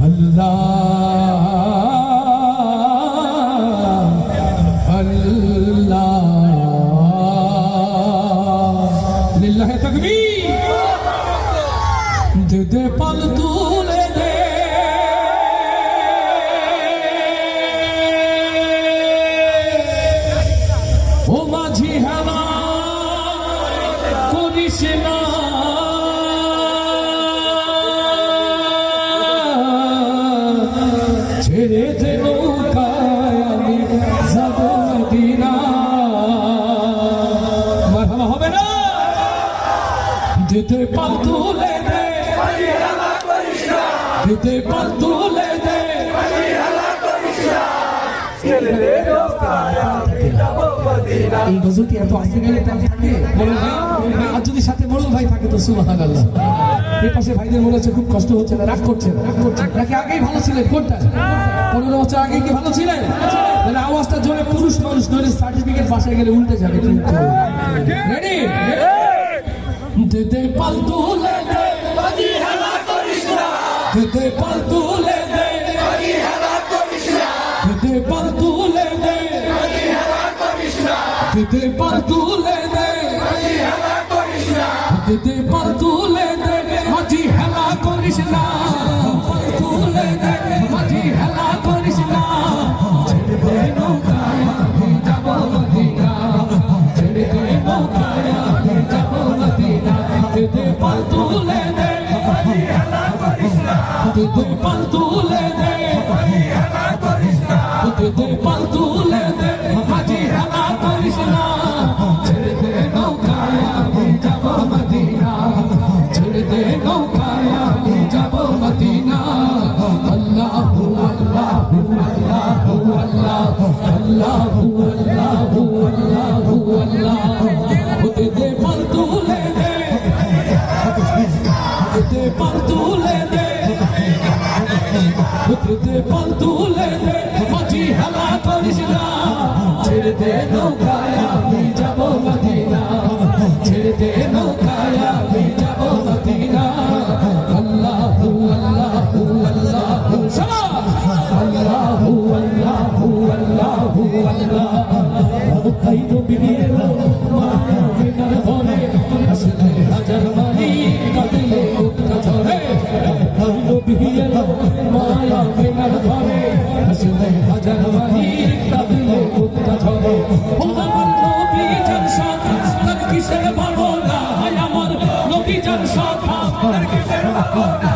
अल्लाह अल्लाह लिल्लाह तकबीर दे दे पल तूले दे ओ माझी हवा करिस ना ছেড়ে দে নৌকায় আমি যাব মদিনা মারহাবা হবে না দিতে পাল তুলে দে দিতে পাল তুলে দে এই গজলটি এত আসতে গেলে তার থাকে আর যদি সাথে বড় ভাই থাকে তো সুবহানাল্লাহ। এই পাশে ভাইদের মনে হচ্ছে খুব কষ্ট হচ্ছে না, রাগ করছে নাকি আগেই ভালো ছিলেন? কোনটা 15 বছর আগে কি ভালো ছিলেন? মানে আওয়াজটা জোরে পুরুষ মানুষ ধরে সার্টিফিকেট বাসায় গেলে উল্টে যাবে কিন্তু রেডি দিতে পাল তুলে দে বাজি হেলা করিস না দিতে পাল তুলে দে বাজি হেলা করিস না দিতে পাল তুলে দে বাজি হেলা করিস না দিতে পাল তুলে দে বাজি হেলা করিস না দিতে পাল তুলে দে বাজি হেলা করিস না পাল তুলে দে বাজি হেলা করিস না ছেড়ে দে নৌকায় আমি যাব মদিনা ছেড়ে দে নৌকায় আমি যাব মদিনা দিতে পাল তুলে দে বাজি হেলা করিস না দিতে পাল তুলে দে বাজি হেলা করিস না দিতে পাল তুলে দে বাজি হেলা করিস না ছেড়ে দে নৌকায় আমি যাব মদিনা ছেড়ে দে নৌকায় আমি যাব মদিনা আল্লাহু আল্লাহু আল্লাহু আল্লাহু আল্লাহু আল্লাহু আল্লাহু আল্লাহ দিতে পাল তুলে দে দিতে পাল তুলে দে দিতে পাল তুলে দে বাজি হেলা করিস না ছেড়ে দে নৌকায় আমি যাব মদিনা ছেড়ে দে নৌকায় আমি যাব মদিনা আল্লাহু আল্লাহু আল্লাহু আল্লাহু আল্লাহু আল্লাহু আল্লাহ তাই তো বিরিয়েলো মায়ার ধরে আসলে হাজার মানি কাঁদলে মুক্তা ধরে তাই তো বিরিয়েলো মায়ার ধরে আসলে হাজার মানি কাঁদলে মুক্তা ধরে ও আমার নবী জান সাথা তার কিসের ভালো না আমার নবী জান সাথা তার কিসের ভালো না